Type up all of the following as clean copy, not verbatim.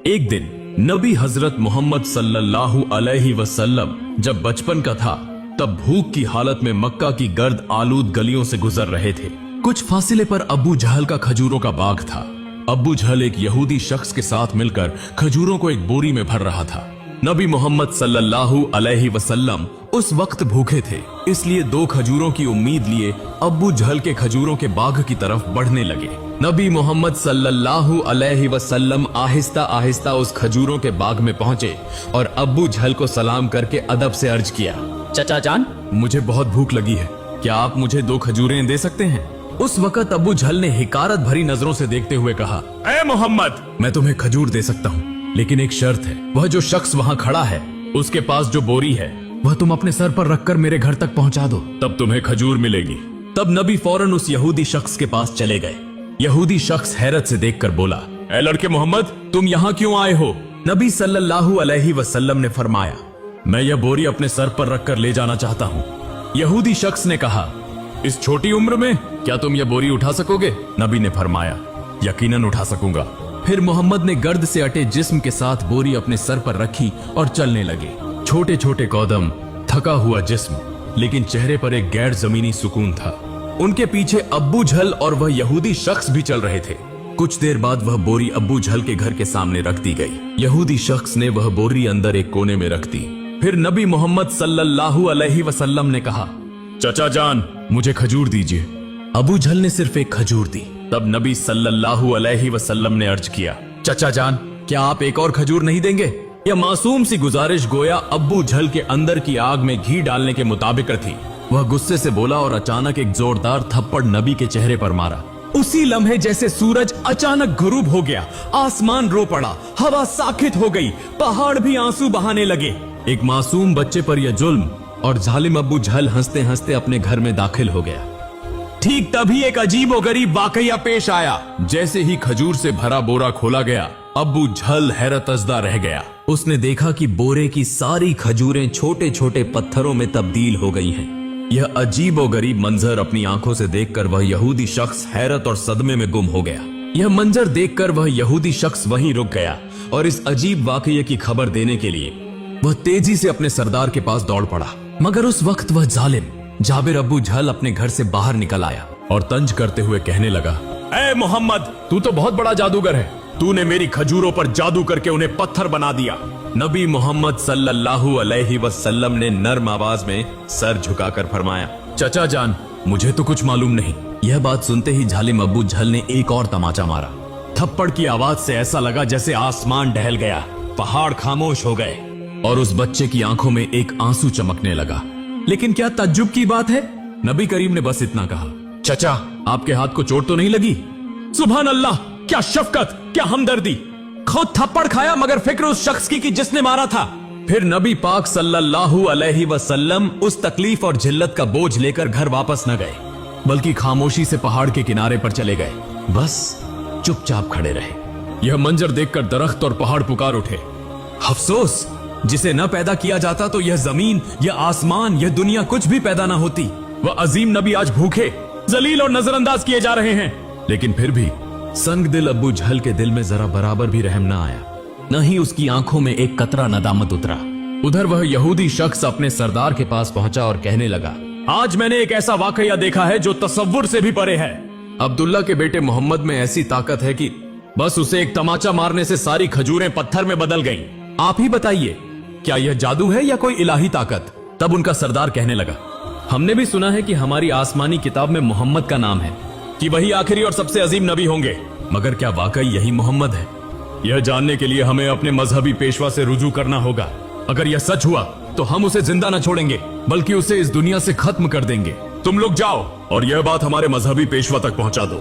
एक दिन नबी हजरत मोहम्मद सल्लल्लाहु अलैहि वसल्लम जब बचपन का था तब भूख की हालत में मक्का की गर्द आलूद गलियों से गुजर रहे थे। कुछ फासले पर अबू जहल का खजूरों का बाग था। अबू जहल एक यहूदी शख्स के साथ मिलकर खजूरों को एक बोरी में भर रहा था। नबी मोहम्मद सल्लल्लाहु अलैहि वसल्लम उस वक्त भूखे थे, इसलिए 2 खजूरों की उम्मीद लिए अबू जहल के खजूरों के बाग की तरफ बढ़ने लगे। नबी मोहम्मद सल्लल्लाहु अलैहि वसल्लम आहिस्ता आहिस्ता उस खजूरों के बाग में पहुंचे और अबू जहल को सलाम करके अदब से अर्ज किया, चचा जान, मुझे बहुत भूख लगी है, क्या आप मुझे 2 खजूरें दे सकते हैं? उस वक्त अबू जहल ने हिकारत भरी नजरों से देखते हुए कहा, ए मोहम्मद, मैं तुम्हें खजूर दे सकता हूँ, लेकिन एक शर्त है। वह जो शख्स वहाँ खड़ा है उसके पास जो बोरी है वह तुम अपने सर पर रखकर मेरे घर तक पहुँचा दो, तब तुम्हें खजूर मिलेगी। तब नबी फौरन उस यहूदी शख्स के पास चले गए। यहूदी शख्स हैरत से देखकर बोला, ए लड़के मोहम्मद, तुम यहाँ क्यों आए हो? नबी सल्लल्लाहु अलैहि वसल्लम ने फरमाया, मैं यह बोरी अपने सर पर रखकर ले जाना चाहता हूँ। यहूदी शख्स ने कहा, इस छोटी उम्र में क्या तुम यह बोरी उठा सकोगे? नबी ने फरमाया, यकीनन उठा सकूंगा। फिर मोहम्मद ने गर्द से अटे जिस्म के साथ बोरी अपने सर पर रखी और चलने लगे। छोटे छोटे कदम, थका हुआ जिस्म, लेकिन चेहरे पर एक गैर जमीनी सुकून था। उनके पीछे अब्बू जहल और वह यहूदी शख्स भी चल रहे थे। कुछ देर बाद वह बोरी अब्बू जहल के घर के सामने रख दी गई। यहूदी शख्स ने वह बोरी अंदर एक कोने में रख दी। फिर नबी मोहम्मद सल्लल्लाहु अलैहि वसल्लम ने कहा, चचा जान, मुझे खजूर दीजिए। अबू जहल ने सिर्फ एक खजूर दी। तब नबी सल्लल्लाहु अलैहि वसल्लम ने अर्ज किया, चचा जान, क्या आप एक और खजूर नहीं देंगे? यह मासूम सी गुजारिश गोया अब्बू जहल के अंदर की आग में घी डालने के मुताबिक थी। वह गुस्से से बोला और अचानक एक जोरदार थप्पड़ नबी के चेहरे पर मारा। उसी लम्हे जैसे सूरज अचानक गुरूब हो गया, आसमान रो पड़ा, हवा साकित हो गई, पहाड़ भी आंसू बहाने लगे। एक मासूम बच्चे पर यह जुल्म, और जालिम अब्बू जहल हंसते हंसते अपने घर में दाखिल हो गया। ठीक तभी एक अजीब और गरीब वाकया पेश आया। जैसे ही खजूर से भरा बोरा खोला गया, अब्बू जहल हैरतजदा रह गया। उसने देखा कि बोरे की सारी खजूरें छोटे छोटे पत्थरों में तब्दील हो गई हैं। यह अजीब और गरीब मंजर अपनी आंखों से देखकर वह यहूदी शख्स हैरत और सदमे में गुम हो गया। यह मंजर देखकर वह यहूदी शख्स वहीं रुक गया और इस अजीब वाकये की खबर देने के लिए वह तेजी से अपने सरदार के पास दौड़ पड़ा। मगर उस वक्त वह जालिम जाबिर अब्बू जहल अपने घर से बाहर निकल आया और तंज करते हुए कहने लगा, ए मोहम्मद, तू तो बहुत बड़ा जादूगर है। तूने मेरी खजूरों पर जादू करके उन्हें पत्थर बना दिया। नबी मोहम्मद सल्लल्लाहु अलैहि वसल्लम ने नर्म आवाज में सर झुकाकर फरमाया, चचा जान, मुझे तो कुछ मालूम नहीं। यह बात सुनते ही जालिम अब्बू जहल ने एक और तमाचा मारा। थप्पड़ की आवाज से ऐसा लगा जैसे आसमान डहल गया, पहाड़ खामोश हो गए और उस बच्चे की आंखों में एक आंसू चमकने लगा। लेकिन क्या तज्जुब की बात है, नबी करीम ने बस इतना कहा, चचा, आपके हाथ को चोट तो नहीं लगी? सुभान अल्लाह, क्या शफकत, क्या हमदर्दी। खुद थप्पड़ खाया मगर फिक्र उस शख्स की कि जिसने मारा था। फिर नबी पाक सल्लल्लाहु अलैहि वसल्लम उस तकलीफ और जिल्लत का बोझ लेकर घर वापस न गए, बल्कि खामोशी से पहाड़ के किनारे पर चले गए। बस चुपचाप खड़े रहे। यह मंजर देखकर दरख्त और पहाड़ पुकार उठे, अफसोस, जिसे न पैदा किया जाता तो यह जमीन, यह आसमान, यह दुनिया कुछ भी पैदा न होती। वह अजीम नबी आज भूखे, जलील और नजरअंदाज किए जा रहे हैं। लेकिन फिर भी संग दिल अब्बू जहल के दिल में जरा बराबर भी रहम न आया, न ही उसकी आंखों में एक कतरा नदामत उतरा। उधर वह यहूदी शख्स अपने सरदार के पास पहुंचा और कहने लगा, आज मैंने एक ऐसा वाकया देखा है जो तसव्वुर से भी परे है। अब्दुल्ला के बेटे मोहम्मद में ऐसी ताकत है कि बस उसे एक तमाचा मारने से सारी खजूरें पत्थर में बदल गईं। आप ही बताइए, क्या यह जादू है या कोई इलाही ताकत? तब उनका सरदार कहने लगा, हमने भी सुना है कि हमारी आसमानी किताब में मोहम्मद का नाम है, कि वही आखिरी और सबसे अजीम नबी होंगे, मगर क्या वाकई यही मोहम्मद है? यह जानने के लिए हमें अपने मजहबी पेशवा से रुजू करना होगा। अगर यह सच हुआ तो हम उसे जिंदा न छोड़ेंगे, बल्कि उसे इस दुनिया से खत्म कर देंगे। तुम लोग जाओ और यह बात हमारे मजहबी पेशवा तक पहुंचा दो।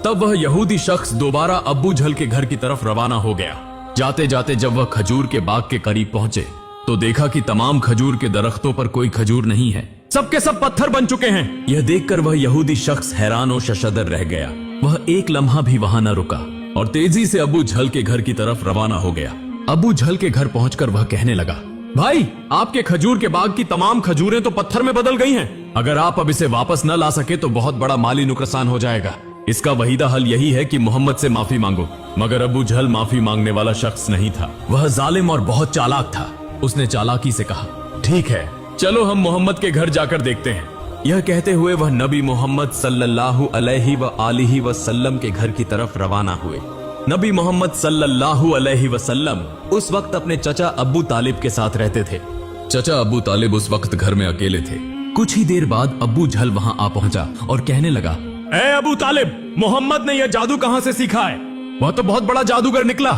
तब वह यहूदी शख्स दोबारा अब्बू जहल के घर की तरफ रवाना हो गया। जाते जाते जब वह खजूर के बाग के करीब पहुंचे तो देखा कि तमाम खजूर के दरख्तों पर कोई खजूर नहीं है, सबके सब पत्थर बन चुके हैं। यह देखकर वह यहूदी शख्स हैरान और शशदर रह गया। वह एक लम्हा भी वहां न रुका और तेजी से अब्बू जहल के घर की तरफ रवाना हो गया। अब्बू जहल के घर पहुंचकर वह कहने लगा, भाई, आपके खजूर के बाग की तमाम खजूरें तो पत्थर में बदल गई हैं। अगर आप अब इसे वापस न ला सके तो बहुत बड़ा माली नुकसान हो जाएगा। इसका वहीदा हल यही है कि मोहम्मद से माफी मांगो। मगर अबू जहल माफी मांगने वाला शख्स नहीं था। वह जालिम और बहुत चालाक था। उसने चालाकी से कहा, ठीक है, चलो हम मोहम्मद के घर जाकर देखते हैं। यह कहते हुए वह नबी मोहम्मद सल्लल्लाहु अलैहि व आलिहि वसल्लम के घर की तरफ रवाना हुए। नबी मोहम्मद सल्लल्लाहु अलैहि वसल्लम उस वक्त अपने चचा अब्बू तालिब के साथ रहते थे। चचा अब्बू तालिब उस वक्त घर में अकेले थे। कुछ ही देर बाद अब्बू जहल वहां आ पहुंचा और कहने लगा, ए अबू तालिब, मोहम्मद ने यह जादू कहां से सीखा है? वह तो बहुत बड़ा जादूगर निकला।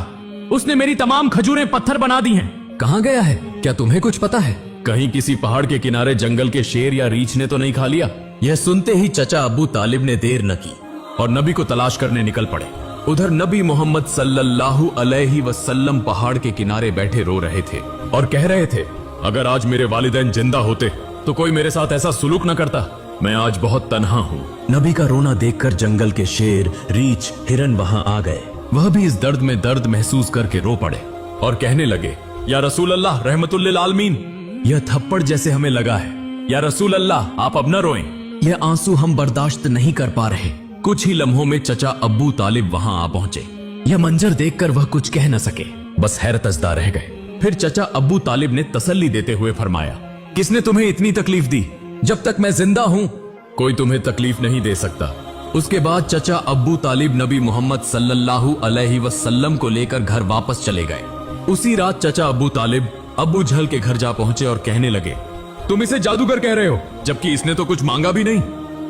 उसने मेरी तमाम खजूरें पत्थर बना दी हैं। कहां गया है? क्या तुम्हें कुछ पता है? कहीं किसी पहाड़ के किनारे जंगल के शेर या रीछ ने तो नहीं खा लिया? यह सुनते ही चचा अब्बू तालिब ने देर न की और नबी को तलाश करने निकल पड़े। उधर नबी मोहम्मद सल्लल्लाहु अलैहि वसल्लम पहाड़ के किनारे बैठे रो रहे थे और कह रहे थे, अगर आज मेरे वालिदैन जिंदा होते तो कोई मेरे साथ ऐसा सुलूक न करता। मैं आज बहुत तन्हा हूँ। नबी का रोना देखकर जंगल के शेर, रीछ, हिरन वहां आ गए। वह भी इस दर्द में दर्द महसूस करके रो पड़े और कहने लगे, या रसूल अल्लाह रहमतुल लिल आलमीन, यह थप्पड़ जैसे हमें लगा है। या रसूल अल्लाह, आप अब न रोएं। यह आंसू हम बर्दाश्त नहीं कर पा रहे। कुछ ही लम्हों में चचा अब्बू तालिब वहां आ पहुंचे। यह मंजर देखकर वह कुछ कह न सके, बस हैरतज़दा रह गए। फिर चचा अब्बू तालिब ने तसल्ली देते हुए फरमाया, किसने तुम्हें इतनी तकलीफ दी? जब तक मैं जिंदा हूं कोई तुम्हें तकलीफ नहीं दे सकता। उसके बाद चचा अब्बू तालिब नबी मोहम्मद सल्लल्लाहु अलैहि वसल्लम को लेकर घर वापस चले गए। उसी रात चचा अब्बू तालिब अब्बू जहल के घर जा पहुंचे और कहने लगे, तुम इसे जादूगर कह रहे हो, जबकि इसने तो कुछ मांगा भी नहीं।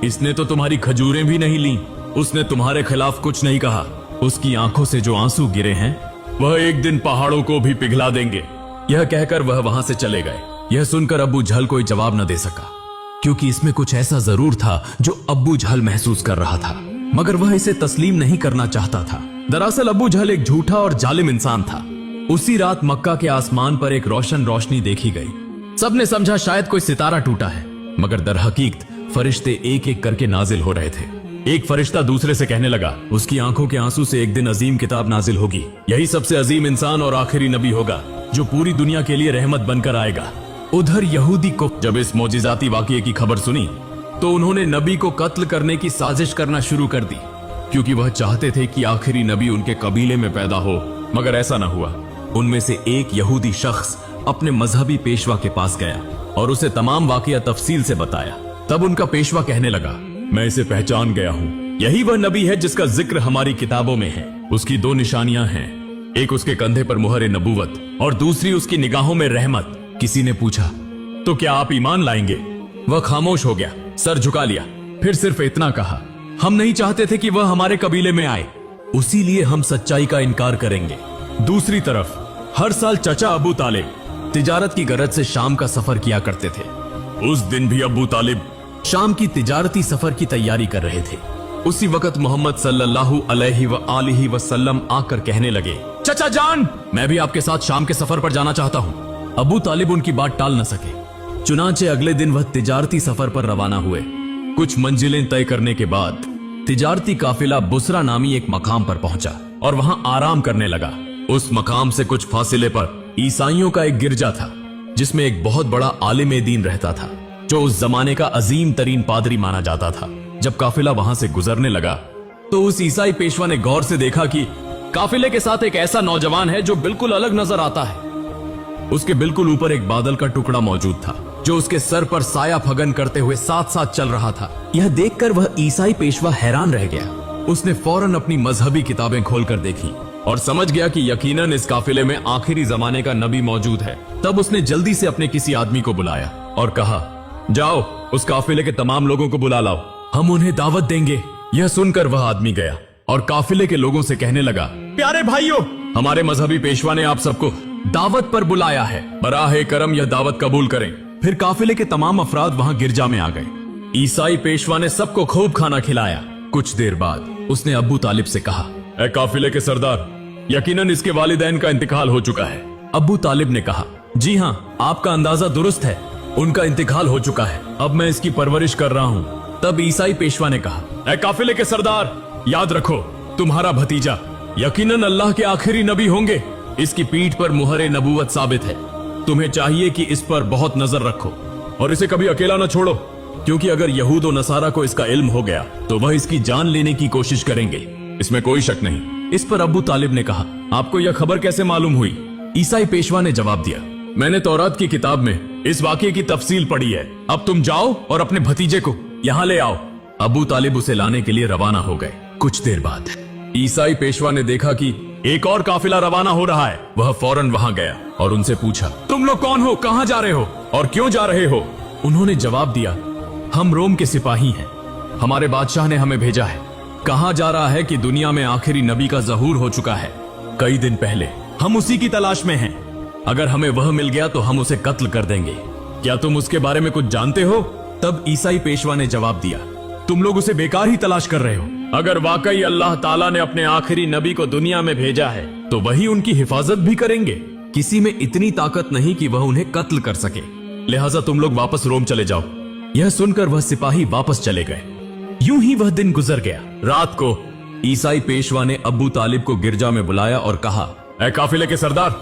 इसने तो तुम्हारी खजूरें भी नहीं ली। उसने तुम्हारे खिलाफ कुछ नहीं कहा। उसकी आंखों से जो आंसू गिरे हैं वह एक दिन पहाड़ों को भी पिघला देंगे। यह कहकर वह वहां से चले गए। यह सुनकर अब्बू जहल कोई जवाब न दे सका, क्योंकि इसमें कुछ ऐसा जरूर था जो अब्बू जहल महसूस कर रहा था, मगर वह इसे तस्लीम नहीं करना चाहता था। दरअसल अब्बू जहल एक झूठा और जालिम इंसान था। उसी रात मक्का के आसमान पर एक रोशनी देखी गई। सबने समझा शायद कोई सितारा टूटा है, मगर दर हकीकत फरिश्ते एक एक करके नाजिल हो रहे थे। एक फरिश्ता दूसरे से कहने लगा, उसकी आंखों के आंसू से एक दिन अजीम किताब नाजिल होगी। यही सबसे अजीम इंसान और आखिरी नबी होगा जो पूरी दुनिया के लिए रहमत बनकर आएगा। उधर यहूदी को जब इस मौजिजाती वाकये की खबर सुनी तो उन्होंने नबी को कत्ल करने की साजिश करना शुरू कर दी, क्योंकि वह चाहते थे कि आखिरी नबी उनके कबीले में पैदा हो, मगर ऐसा न हुआ। उनमें से एक यहूदी शख्स अपने मजहबी पेशवा के पास गया और उसे तमाम वाकया तफसील से बताया। तब उनका पेशवा कहने लगा, मैं इसे पहचान गया हूँ। यही वह नबी है जिसका जिक्र हमारी किताबों में है। उसकी दो निशानियां हैं, एक उसके कंधे पर मुहर नबूवत और दूसरी उसकी निगाहों में रहमत। किसी ने पूछा, तो क्या आप ईमान लाएंगे? वह खामोश हो गया, सर झुका लिया, फिर सिर्फ इतना कहा, हम नहीं चाहते थे कि वह हमारे कबीले में आए, उसी लिए हम सच्चाई का इनकार करेंगे। दूसरी तरफ हर साल चचा अबू तालिब तिजारत की गरज से शाम का सफर किया करते थे। उस दिन भी अबू तालिब शाम की तिजारती सफर की तैयारी कर रहे थे। उसी वक्त मोहम्मद सल्लल्लाहु अलैहि व आलिहि वसल्लम आकर कहने लगे, चचा जान, मैं भी आपके साथ शाम के सफर पर जाना चाहता हूँ। अबू तालिब उनकी बात टाल न सके। चुनांचे अगले दिन वह तिजारती सफर पर रवाना हुए। कुछ मंजिलें तय करने के बाद तिजारती काफिला बुसरा नामी एक मकाम पर पहुंचा और वहां आराम करने लगा। उस मकाम से कुछ फासिले पर ईसाइयों का एक गिरजा था, जिसमें एक बहुत बड़ा आलिम दीन रहता था, जो उस जमाने का अजीम तरीन पादरी माना जाता था। जब काफिला वहां से गुजरने लगा तो उस ईसाई पेशवा ने गौर से देखा कि काफिले के साथ एक ऐसा नौजवान है जो बिल्कुल अलग नजर आता है। उसके बिल्कुल ऊपर एक बादल का टुकड़ा मौजूद था, जो उसके सर पर साया फगन करते हुए साथ साथ चल रहा था। यह देखकर वह ईसाई पेशवा हैरान रह गया। उसने फौरन अपनी मजहबी किताबें खोलकर देखी और समझ गया कि यकीनन इस काफिले में आखिरी जमाने का नबी मौजूद है। तब उसने जल्दी से अपने किसी आदमी को बुलाया और कहा, जाओ उस काफिले के तमाम लोगों को बुला लाओ, हम उन्हें दावत देंगे। यह सुनकर वह आदमी गया और काफिले के लोगों से कहने लगा, प्यारे भाइयों, हमारे मजहबी पेशवा ने आप सबको दावत पर बुलाया है, बराहे करम यह दावत कबूल करें। फिर काफिले के तमाम अफराद वहां गिरजा में आ गए। ईसाई पेशवा ने सबको खूब खाना खिलाया। कुछ देर बाद उसने अब्बू तालिब से कहा, ए काफिले के सरदार, यकीनन इसके वालिदैन का इंतकाल हो चुका है। अब्बू तालिब ने कहा, जी हाँ, आपका अंदाजा दुरुस्त है, उनका इंतकाल हो चुका है, अब मैं इसकी परवरिश कर रहा हूँ। तब ईसाई पेशवा ने कहा, ए काफिले के सरदार, याद रखो तुम्हारा भतीजा यकीनन अल्लाह के आखिरी नबी होंगे। इसकी पीठ पर मुहरे नबूवत साबित है। तुम्हें चाहिए कि इस पर बहुत नजर रखो और इसे कभी अकेला न छोड़ो। क्योंकि अगर यहूद और नसारा को इसका इल्म हो गया तो वह इसकी जान लेने की कोशिश करेंगे, इसमें कोई शक नहीं। इस पर अबू तालिब ने कहा, आपको यह खबर कैसे मालूम हुई? ईसाई पेशवा ने जवाब दिया, मैंने तौरात की किताब में इस वाकये की तफसील पढ़ी है। अब तुम जाओ और अपने भतीजे को यहाँ ले आओ। अबू तालिब उसे लाने के लिए रवाना हो गए। कुछ देर बाद ईसाई पेशवा ने देखा कि एक और काफिला रवाना हो रहा है। वह फौरन वहां गया और उनसे पूछा, तुम लोग कौन हो, कहां जा रहे हो और क्यों जा रहे हो? उन्होंने जवाब दिया, हम रोम के सिपाही हैं, हमारे बादशाह ने हमें भेजा है। कहा जा रहा है कि दुनिया में आखिरी नबी का ज़हूर हो चुका है कई दिन पहले। हम उसी की तलाश में हैं। अगर हमें वह मिल गया तो हम उसे कत्ल कर देंगे। क्या तुम उसके बारे में कुछ जानते हो? तब ईसाई पेशवा ने जवाब दिया, तुम लोग उसे बेकार ही तलाश कर रहे हो। अगर वाकई अल्लाह ताला ने अपने आखिरी नबी को दुनिया में भेजा है तो वही उनकी हिफाजत भी करेंगे। किसी में इतनी ताकत नहीं कि वह उन्हें कत्ल कर सके, लिहाजा तुम लोग वापस रोम चले जाओ। यह सुनकर वह सिपाही वापस चले गए। यूं ही वह दिन गुजर गया। रात को ईसाई पेशवा ने अबू तालिब को गिरजा में बुलाया और कहा, ऐ काफिले के सरदार,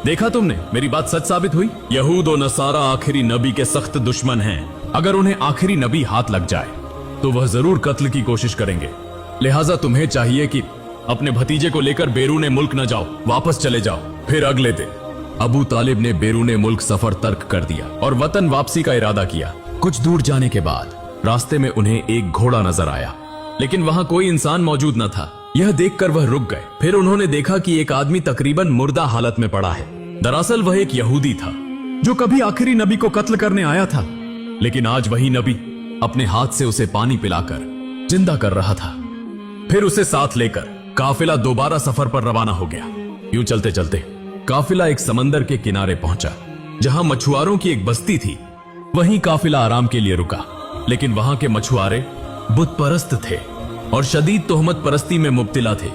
देखा तुमने, मेरी बात सच साबित हुई। यहूद और नसारा आखिरी नबी के सख्त दुश्मन हैं। अगर उन्हें आखिरी नबी हाथ लग जाए तो वह जरूर कत्ल की कोशिश करेंगे। लिहाजा तुम्हें चाहिए कि अपने भतीजे को लेकर बैरूने मुल्क न जाओ, वापस चले जाओ। फिर अगले दिन अबू तालिब ने बैरूने मुल्क सफर तर्क कर दिया और वतन वापसी का इरादा किया। कुछ दूर जाने के बाद रास्ते में उन्हें एक घोड़ा नजर आया, लेकिन वहां कोई इंसान मौजूद न था। यह देखकर वह रुक गए। फिर उन्होंने देखा कि एक आदमी तकरीबन मुर्दा हालत में पड़ा है। दरअसल वह एक यहूदी था जो कभी आखिरी नबी को कत्ल करने आया था, लेकिन आज वही नबी अपने हाथ से उसे पानी पिलाकर जिंदा कर रहा था। फिर उसे साथ लेकर काफिला दोबारा सफर पर रवाना हो गया। यूं चलते चलते काफिला एक समंदर के किनारे पहुंचा जहां मछुआरों की एक बस्ती थी। वहीं काफिला आराम के लिए रुका, लेकिन वहां के मछुआरे बुत परस्त थे और शदीद तोहमत परस्ती में मुब्तिला थे।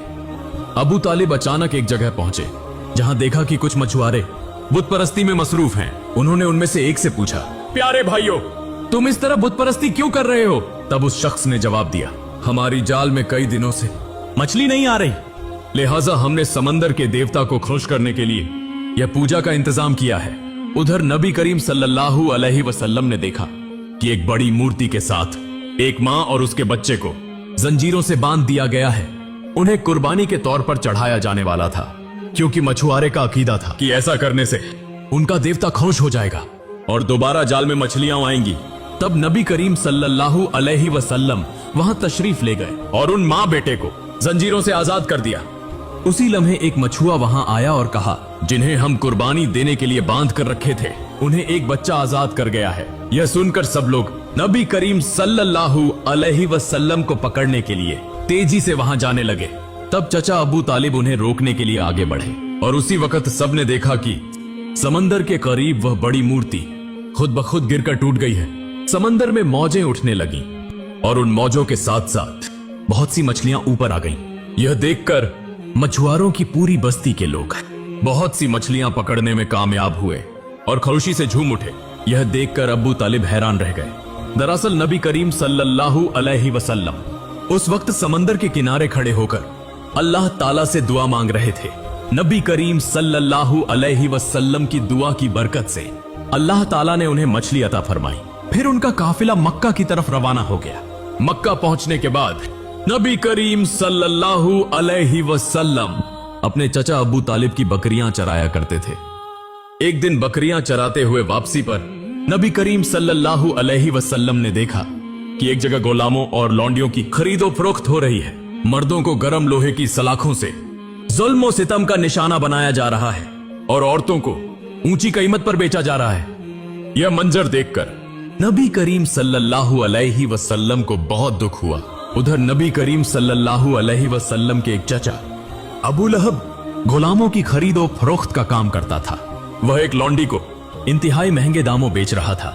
अबू तालिब अचानक एक जगह पहुंचे जहां देखा कि कुछ मछुआरे बुत परस्ती में मसरूफ हैं। उन्होंने उनमें से एक से पूछा, प्यारे भाइयों, तुम इस तरह बुत परस्ती क्यों कर रहे हो? तब उस शख्स ने जवाब दिया, हमारी जाल में कई दिनों से मछली नहीं आ रही, लिहाजा हमने समंदर के देवता को खुश करने के लिए यह पूजा का इंतजाम किया है। उधर नबी करीम सल्लल्लाहु अलैहि वसल्लम ने देखा कि एक बड़ी मूर्ति के साथ एक माँ और उसके बच्चे को जंजीरों से बांध दिया गया है। उन्हें कुर्बानी के तौर पर चढ़ाया जाने वाला था, क्योंकि मछुआरे का अकीदा था कि ऐसा करने से उनका देवता खुश हो जाएगा और दोबारा जाल में मछलियां आएंगी। तब नबी करीम सल्लल्लाहु अलैहि वसल्लम वहां तशरीफ ले गए और उन माँ बेटे को जंजीरों से आजाद कर दिया। उसी लम्हे एक मछुआ वहां आया और कहा, जिन्हें हम कुर्बानी देने के लिए बांध कर रखे थे, उन्हें एक बच्चा आजाद कर गया है। यह सुनकर सब लोग नबी करीम सल्लल्लाहु अलैहि वसल्लम को पकड़ने के लिए तेजी से वहां जाने लगे। तब चचा अबू तालिब उन्हें रोकने के लिए आगे बढ़े और उसी वक्त सबने देखा कि समंदर के करीब वह बड़ी मूर्ति खुद ब खुद गिरकर टूट गई है। समंदर में मौजें उठने लगी और उन मौजों के साथ साथ बहुत सी मछलियां ऊपर आ गईं। यह देखकर मछुआरों की पूरी बस्ती के लोग बहुत सी मछलियां पकड़ने में कामयाब हुए और खुशी से झूम उठे। यह देखकर अबू तालिब हैरान रह गए। दरअसल नबी करीम सल्लल्लाहु अलैहि वसल्लम उस वक्त समंदर के किनारे खड़े होकर अल्लाह ताला से दुआ मांग रहे थे। नबी करीम सल्लल्लाहु अलैहि वसल्लम की दुआ की बरकत से अल्लाह ताला ने उन्हें मछली अता फरमाई। फिर उनका काफिला मक्का की तरफ रवाना हो गया। मक्का पहुंचने के बाद नबी करीम सल्लल्लाहु अलैहि वसल्लम अपने चचा अबू तालिब की बकरियां चराया करते थे। एक दिन बकरियां चराते हुए वापसी पर नबी करीम सल्लल्लाहु अलैहि वसल्लम ने देखा कि एक जगह गुलामों और लौंडियों की खरीदो फरोख्त हो रही है। मर्दों को गरम लोहे की सलाखों से जुल्म और सितम का निशाना बनाया जा रहा है और औरतों को ऊंची कीमत पर बेचा जा रहा है। यह मंजर देखकर नबी करीम सल्लल्लाहु अलैहि वसल्लम को बहुत दुख हुआ। उधर नबी करीम सल्लल्लाहु अलैहि वसल्लम के एक चचा अबू लहब गुलामों की खरीदो फरोख्त का काम करता था। वह एक लौंडी को इंतहाई महंगे दामों बेच रहा था।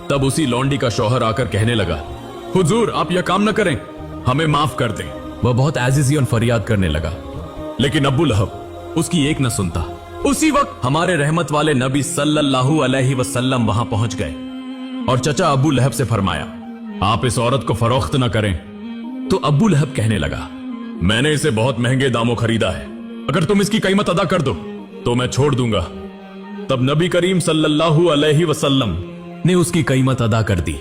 तब उसी लौंडी का शौहर आकर कहने लगा, हुजूर आप यह काम न करें, हमें माफ कर दें। वह बहुत आजिज़ी फरियाद करने लगा, लेकिन अबू लहब उसकी एक न सुनता। उसी वक्त हमारे रहमत वाले नबी सल्लल्लाहु अलैहि वसल्लम वहां पहुंच गए और चचा अबू लहब से फरमाया, आप इस औरत को फरोख्त न करें। तो अबू लहब कहने लगा, मैंने इसे बहुत महंगे दामों खरीदा है, अगर तुम इसकी कीमत अदा कर दो तो मैं छोड़ दूंगा। तब नबी करीम सल्लल्लाहु अलैहि वसल्लम ने उसकी कीमत अदा कर दी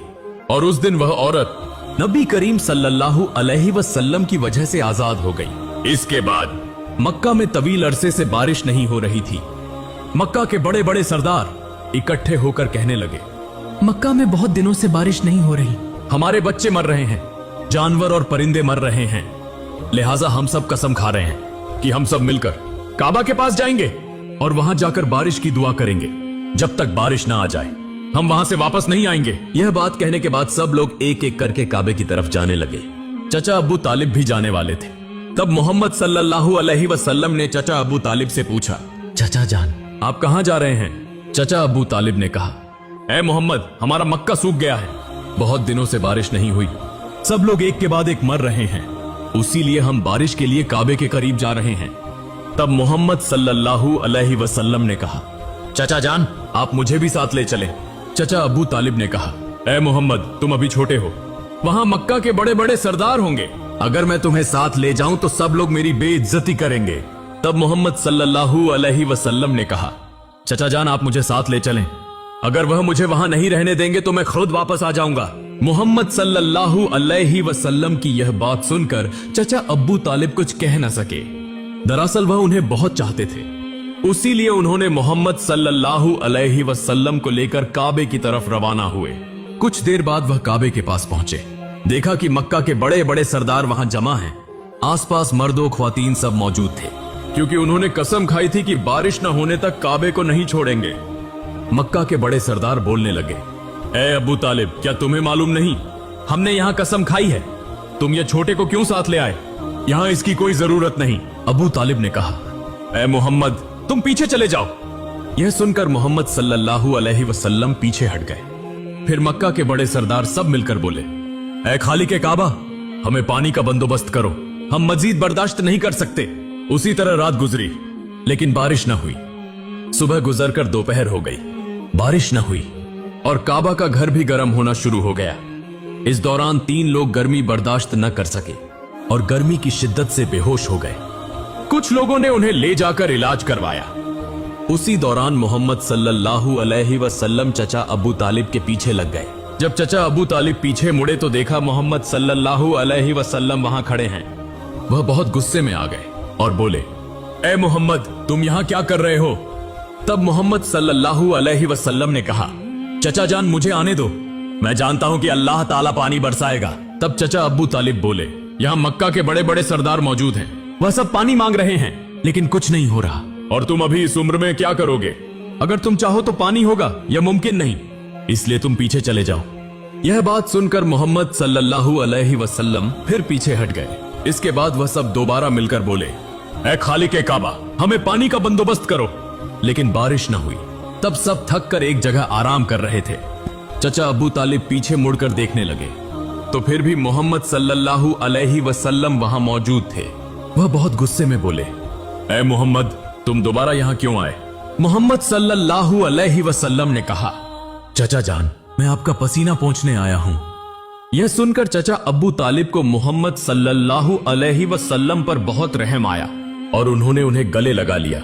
और उस दिन वह औरत नबी करीम सल्लल्लाहु अलैहि वसल्लम की वजह से आजाद हो गई। इसके बाद मक्का में तवील अरसे से बारिश नहीं हो रही थी। मक्का के बड़े बड़े सरदार इकट्ठे होकर कहने लगे, मक्का में बहुत दिनों से बारिश नहीं हो रही, हमारे बच्चे मर रहे हैं, जानवर और परिंदे मर रहे हैं, लिहाजा हम सब कसम खा रहे हैं कि हम सब मिलकर काबा के पास जाएंगे और वहां जाकर बारिश की दुआ करेंगे। जब तक बारिश ना आ जाए हम वहां से वापस नहीं आएंगे। यह बात कहने के बाद सब लोग एक एक करके काबे की तरफ जाने लगे। चचा अबू तालिब भी जाने वाले थे। तब मोहम्मद सल्लल्लाहु अलैहि वसल्लम ने चचा अबू तालिब से पूछा, चचा जान आप कहां जा रहे हैं? चचा अबू तालिब ने कहा, ए मोहम्मद, हमारा मक्का सूख गया है, बहुत दिनों से बारिश नहीं हुई, सब लोग एक के बाद एक मर रहे हैं, उसी लिए हम बारिश के लिए काबे के करीब जा रहे हैं। तब मोहम्मद सल्लल्लाहु अलैहि वसल्लम ने कहा, चचा जान आप मुझे भी साथ ले चलें। चचा अबू तालिब ने कहा, ए मोहम्मद, तुम अभी छोटे हो, वहां मक्का के बड़े बड़े सरदार होंगे, अगर मैं तुम्हें साथ ले जाऊं तो सब लोग मेरी बेइज्जती करेंगे। तब मोहम्मद सल्लल्लाहु अलैहि वसल्लम ने कहा, चचा जान आप मुझे साथ ले चलें, अगर वह मुझे वहां नहीं रहने देंगे तो मैं खुद वापस आ जाऊंगा। मोहम्मद सल्लल्लाहु अलैहि वसल्लम की यह बात सुनकर चचा अब्बू तालिब कुछ कह न सके। दरअसल वह उन्हें बहुत चाहते थे, उसी लिए उन्होंने मोहम्मद सल्लल्लाहु अलैहि वसल्लम को लेकर काबे की तरफ रवाना हुए। कुछ देर बाद वह काबे के पास पहुंचे। देखा कि मक्का के बड़े बड़े सरदार वहां जमा हैं। आसपास मर्दों ख्वातीन सब मौजूद थे, क्योंकि उन्होंने कसम खाई थी कि बारिश न होने तक काबे को नहीं छोड़ेंगे। मक्का के बड़े सरदार बोलने लगे, ए अबू तालिब, क्या तुम्हें मालूम नहीं, हमने यहाँ कसम खाई है, तुम ये छोटे को क्यों साथ ले आए? यहाँ इसकी कोई जरूरत नहीं। अबू तालिब ने कहा, ए मोहम्मद, तुम पीछे चले जाओ। यह सुनकर मोहम्मद सल्लल्लाहु अलैहि वसल्लम पीछे हट गए। फिर मक्का के बड़े सरदार सब मिलकर बोले, ए खालिक काबा, हमें पानी का बंदोबस्त करो, हम मजीद बर्दाश्त नहीं कर सकते। उसी तरह रात गुजरी, लेकिन बारिश न हुई। सुबह गुजरकर दोपहर हो गई, बारिश न हुई और काबा का घर भी गर्म होना शुरू हो गया। इस दौरान 3 लोग गर्मी बर्दाश्त न कर सके और गर्मी की शिद्दत से बेहोश हो गए। कुछ लोगों ने उन्हें ले जाकर इलाज करवाया। उसी दौरान मोहम्मद सल्लल्लाहु अलैहि वसल्लम चचा अबू तालिब के पीछे लग गए। जब चचा अबू तालिब पीछे मुड़े तो देखा मोहम्मद सल्लल्लाहु अलैहि वसल्लम वहां खड़े हैं। वह बहुत गुस्से में आ गए और बोले, ए मोहम्मद, तुम यहां क्या कर रहे हो? तब मोहम्मद सल्लल्लाहु अलैहि वसल्लम ने कहा, चचा जान मुझे आने दो, मैं जानता हूं कि अल्लाह ताला पानी बरसाएगा। तब चचा अबू तालिब बोले, यहां मक्का के बड़े बड़े सरदार मौजूद हैं, वह सब पानी मांग रहे हैं, लेकिन कुछ नहीं हो रहा, और तुम अभी इस उम्र में क्या करोगे? अगर तुम चाहो तो पानी होगा, यह मुमकिन नहीं, इसलिए तुम पीछे चले जाओ। यह बात सुनकर मोहम्मद सल्लल्लाहु अलैहि वसल्लम फिर पीछे हट गए। इसके बाद वह सब दोबारा मिलकर बोले, ऐ खालिक काबा, हमें पानी का बंदोबस्त करो, लेकिन बारिश न हुई। तब सब थक कर एक जगह आराम कर रहे थे। चचा अबू तालिब पीछे मुड़कर देखने लगे तो फिर भी मोहम्मद सल्लल्लाहु अलैहि वसल्लम वहां मौजूद थे। वह बहुत गुस्से में बोले, ऐ मोहम्मद, तुम दोबारा यहां क्यों आए? मोहम्मद सल्लल्लाहु अलैहि वसल्लम ने कहा, चचा जान, मैं आपका पसीना पोंछने आया हूं। यह सुनकर चचा अबू तालिब को मोहम्मद सल्लल्लाहु अलैहि वसल्लम पर बहुत रहम आया और उन्होंने उन्हें गले लगा लिया।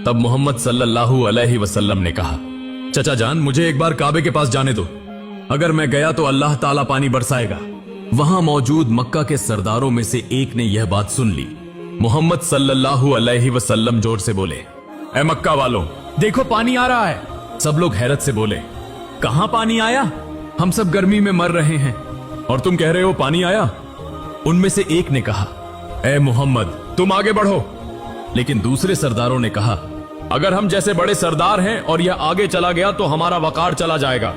तब मोहम्मद सल्लल्लाहु अलैहि वसल्लम ने कहा, चचा जान, मुझे एक बार काबे के पास जाने दो, अगर मैं गया तो अल्लाह ताला पानी बरसाएगा। वहां मौजूद मक्का के सरदारों में से एक ने यह बात सुन ली। मोहम्मद सल्लल्लाहु अलैहि वसल्लम जोर से बोले, ऐ मक्का वालों, देखो पानी आ रहा है। सब लोग हैरत से बोले, कहां पानी आया? हम सब गर्मी में मर रहे हैं और तुम कह रहे हो पानी आया? उनमें से एक ने कहा, ऐ मोहम्मद, तुम आगे बढ़ो। लेकिन दूसरे सरदारों ने कहा, अगर हम जैसे बड़े सरदार हैं और यह आगे चला गया तो हमारा वकार चला जाएगा।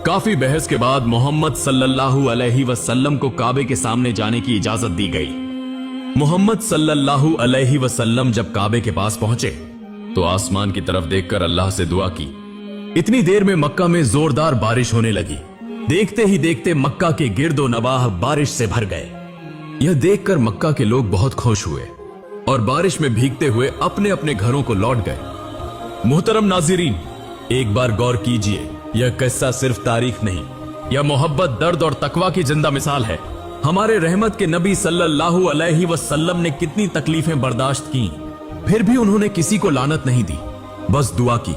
काफी बहस के बाद मोहम्मद सल्लल्लाहु अलैहि वसल्लम को काबे के सामने जाने की इजाजत दी गई। मोहम्मद सल्लल्लाहु अलैहि वसल्लम जब काबे के पास पहुंचे तो आसमान की तरफ देखकर अल्लाह से दुआ की। इतनी देर में मक्का में जोरदार बारिश होने लगी। देखते ही देखते मक्का के गिर्दो नवाह बारिश से भर गए। यह देखकर मक्का के लोग बहुत खुश हुए और बारिश में भीगते हुए अपने अपने घरों को लौट गए। मोहतरम नाज़रीन, एक बार गौर कीजिए, यह किस्सा सिर्फ तारीख नहीं, यह मोहब्बत, दर्द और तकवा की जिंदा मिसाल है। हमारे रहमत के नबी सल्लल्लाहु अलैहि वसल्लम ने कितनी तकलीफें बर्दाश्त की, फिर भी उन्होंने किसी को लानत नहीं दी, बस दुआ की,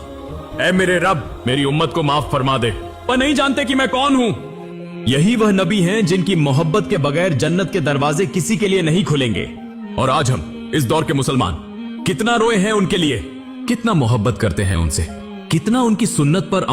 ऐ मेरे रब, मेरी उम्मत को माफ फरमा दे। वह नहीं जानते कि मैं कौन हूं। यही वह नबी हैं जिनकी मोहब्बत के बगैर जन्नत के दरवाजे किसी के लिए नहीं खुलेंगे। और आज हम इस दौर के मुसलमान कितना रोए हैं उनके लिए, कितना मोहब्बत करते हैं उनसे, कितना उनकी सुन्नत पर